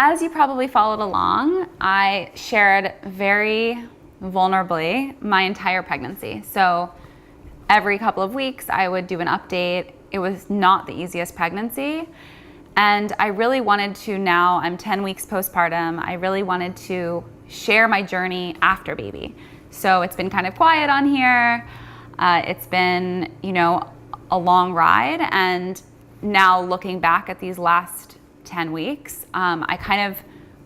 As you probably followed along, I shared very vulnerably my entire pregnancy. So every couple of weeks I would do an update. It was not the easiest pregnancy. And I really wanted to, now I'm 10 weeks postpartum, I really wanted to share my journey after baby. So it's been kind of quiet on here. It's been, a long ride. And now looking back at these last 10 weeks, I kind of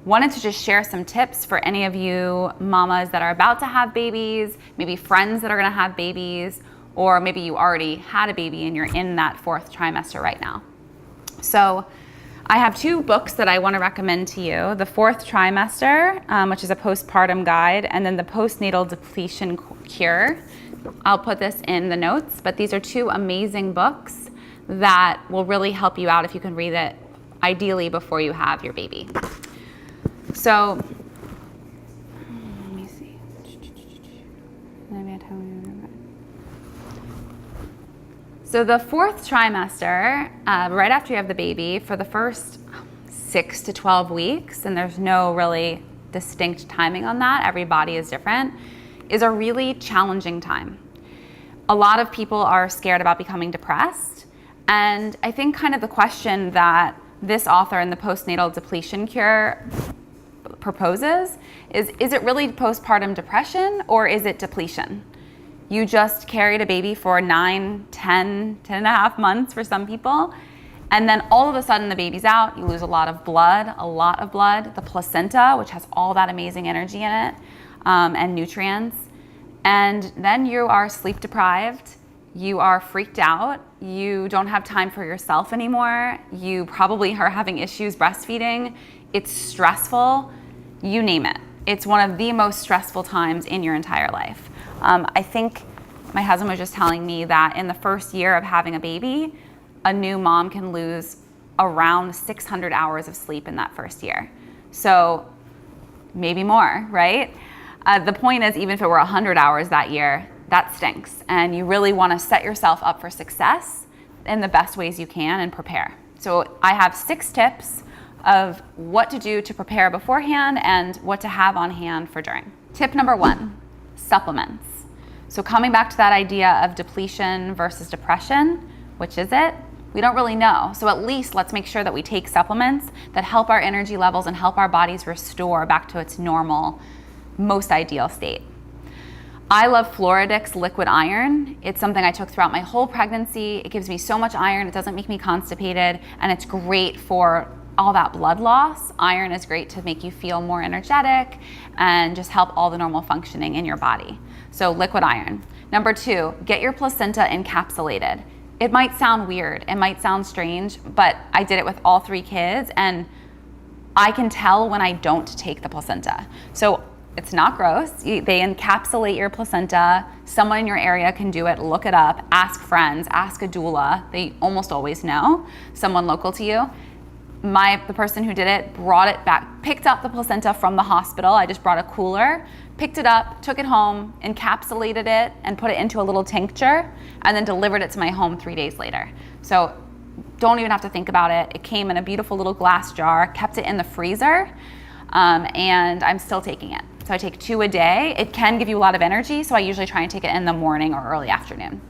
wanted to just share some tips for any of you mamas that are about to have babies, maybe friends that are gonna have babies, or maybe you already had a baby and you're in that 4th trimester right now. So I have 2 books that I want to recommend to you. The 4th Trimester, which is a postpartum guide, and then the Postnatal Depletion Cure. I'll put this in the notes, but these are 2 amazing books that will really help you out if you can read it, ideally before you have your baby. So, let me see. So the 4th trimester, right after you have the baby, for the first 6 to 12 weeks, and there's no really distinct timing on that, every body is different, is a really challenging time. A lot of people are scared about becoming depressed, and I think kind of the question that this author in the Postnatal Depletion Cure proposes is it really postpartum depression or is it depletion? You just carried a baby for 9, 10 and a half months for some people, and then all of a sudden the baby's out, you lose a lot of blood, the placenta, which has all that amazing energy in it, and nutrients, and then you are sleep deprived, you are freaked out, you don't have time for yourself anymore, you probably are having issues breastfeeding, it's stressful, you name it. It's one of the most stressful times in your entire life. I think my husband was just telling me that in the first year of having a baby, a new mom can lose around 600 hours of sleep in that first year. So maybe more, right? The point is, even if it were 100 hours that year, that stinks. And you really want to set yourself up for success in the best ways you can and prepare. So I have 6 tips of what to do to prepare beforehand and what to have on hand for during. Tip number 1, supplements. So coming back to that idea of depletion versus depression, which is it? We don't really know. So at least let's make sure that we take supplements that help our energy levels and help our bodies restore back to its normal, most ideal state. I love Floridix liquid iron. It's something I took throughout my whole pregnancy. It gives me so much iron, it doesn't make me constipated, and it's great for all that blood loss. Iron is great to make you feel more energetic and just help all the normal functioning in your body. So liquid iron. Number 2, get your placenta encapsulated. It might sound weird, it might sound strange, but I did it with all 3 kids and I can tell when I don't take the placenta. So it's not gross. They encapsulate your placenta. Someone in your area can do it. Look it up. Ask friends. Ask a doula. They almost always know. Someone local to you. The person who did it brought it back, picked up the placenta from the hospital. I just brought a cooler, picked it up, took it home, encapsulated it, and put it into a little tincture, and then delivered it to my home 3 days later. So don't even have to think about it. It came in a beautiful little glass jar, kept it in the freezer, and I'm still taking it. So I take 2 a day. It can give you a lot of energy, so I usually try and take it in the morning or early afternoon.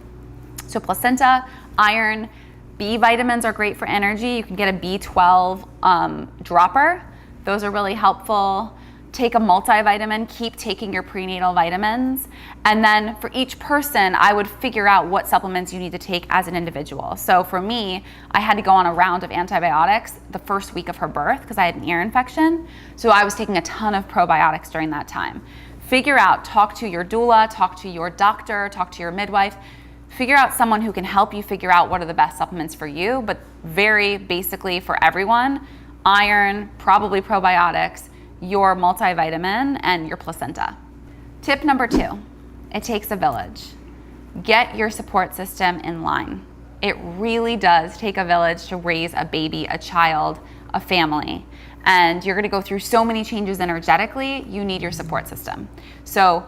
So placenta, iron, B vitamins are great for energy. You can get a B12 dropper. Those are really helpful. Take a multivitamin, keep taking your prenatal vitamins. And then for each person, I would figure out what supplements you need to take as an individual. So for me, I had to go on a round of antibiotics the first week of her birth because I had an ear infection. So I was taking a ton of probiotics during that time. Figure out, talk to your doula, talk to your doctor, talk to your midwife. Figure out someone who can help you figure out what are the best supplements for you, but very basically for everyone, iron, probably probiotics, your multivitamin, and your placenta. Tip number 2, it takes a village. Get your support system in line. It really does take a village to raise a baby, a child, a family. And you're gonna go through so many changes energetically, you need your support system. So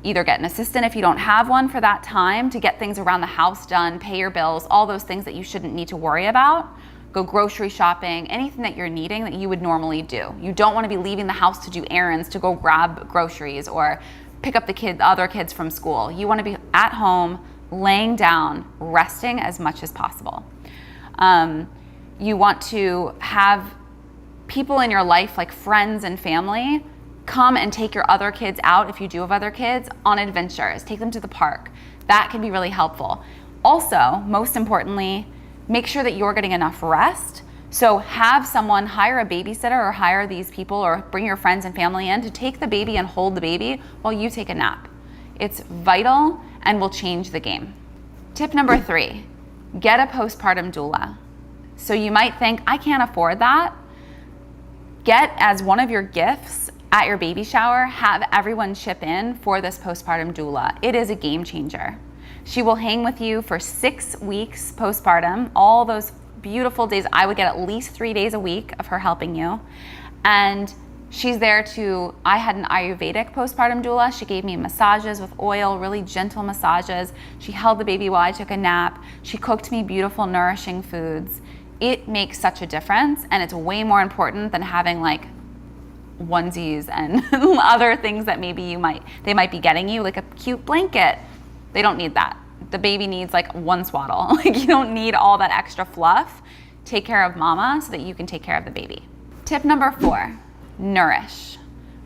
either get an assistant if you don't have one for that time to get things around the house done, pay your bills, all those things that you shouldn't need to worry about. go grocery shopping, anything that you're needing that you would normally do. You don't want to be leaving the house to do errands, to go grab groceries or pick up the other kids from school. You want to be at home, laying down, resting as much as possible. You want to have people in your life, like friends and family, come and take your other kids out, if you do have other kids, on adventures. Take them to the park. That can be really helpful. Also, most importantly, make sure that you're getting enough rest. So have someone hire a babysitter or hire these people or bring your friends and family in to take the baby and hold the baby while you take a nap. It's vital and will change the game. Tip number 3, get a postpartum doula. So you might think, I can't afford that. Get as one of your gifts at your baby shower, have everyone chip in for this postpartum doula. It is a game changer. She will hang with you for 6 weeks postpartum, all those beautiful days. I would get at least 3 days a week of her helping you. And she's there I had an Ayurvedic postpartum doula. She gave me massages with oil, really gentle massages. She held the baby while I took a nap. She cooked me beautiful, nourishing foods. It makes such a difference, and it's way more important than having like onesies and other things that maybe they might be getting you, like a cute blanket. They don't need that. The baby needs like one swaddle. Like, you don't need all that extra fluff. Take care of mama so that you can take care of the baby. Tip number 4, nourish.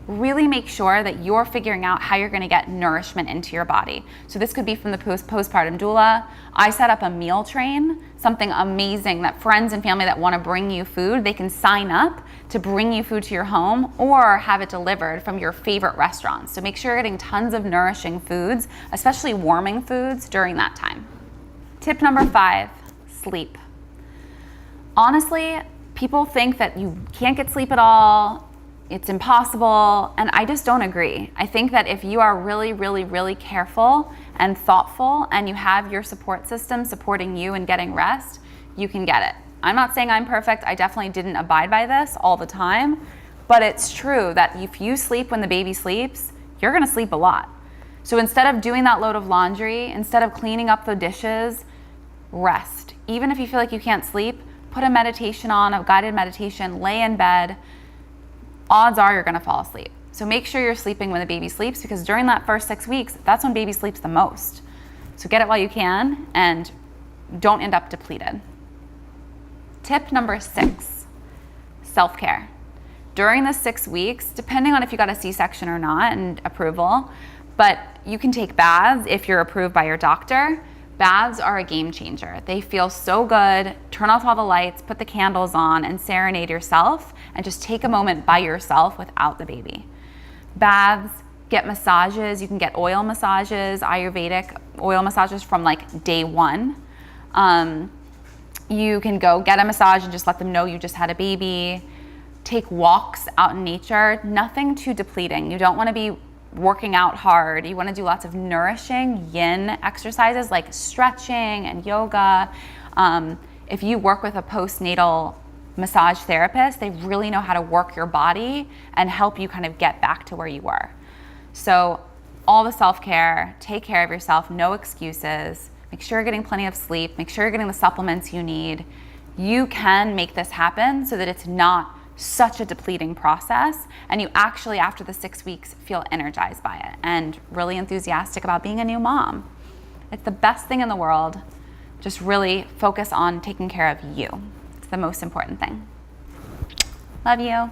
Really make sure that you're figuring out how you're gonna get nourishment into your body. So this could be from the postpartum doula. I set up a meal train, something amazing that friends and family that wanna bring you food, they can sign up to bring you food to your home or have it delivered from your favorite restaurants. So make sure you're getting tons of nourishing foods, especially warming foods during that time. Tip number 5, sleep. Honestly, people think that you can't get sleep at all, it's impossible, and I just don't agree. I think that if you are really, really, really careful and thoughtful and you have your support system supporting you and getting rest, you can get it. I'm not saying I'm perfect. I definitely didn't abide by this all the time, but it's true that if you sleep when the baby sleeps, you're gonna sleep a lot. So instead of doing that load of laundry, instead of cleaning up the dishes, rest. Even if you feel like you can't sleep, put a meditation on, a guided meditation, lay in bed. Odds are you're gonna fall asleep. So make sure you're sleeping when the baby sleeps, because during that first 6 weeks, that's when baby sleeps the most. So get it while you can and don't end up depleted. Tip number 6, self-care. During the 6 weeks, depending on if you got a C-section or not and approval, but you can take baths if you're approved by your doctor. Baths are a game changer. They feel so good. Turn off all the lights, put the candles on, and serenade yourself, and just take a moment by yourself without the baby. Baths, get massages. You can get oil massages, Ayurvedic oil massages from like day 1. You can go get a massage and just let them know you just had a baby. Take walks out in nature, nothing too depleting. You don't want to be working out hard. You want to do lots of nourishing yin exercises like stretching and yoga. If you work with a postnatal massage therapist, they really know how to work your body and help you kind of get back to where you were. So all the self-care, take care of yourself, no excuses. Make sure you're getting plenty of sleep. Make sure you're getting the supplements you need. You can make this happen so that it's not such a depleting process, and you actually, after the 6 weeks, feel energized by it and really enthusiastic about being a new mom. It's the best thing in the world. Just really focus on taking care of you. It's the most important thing. Love you.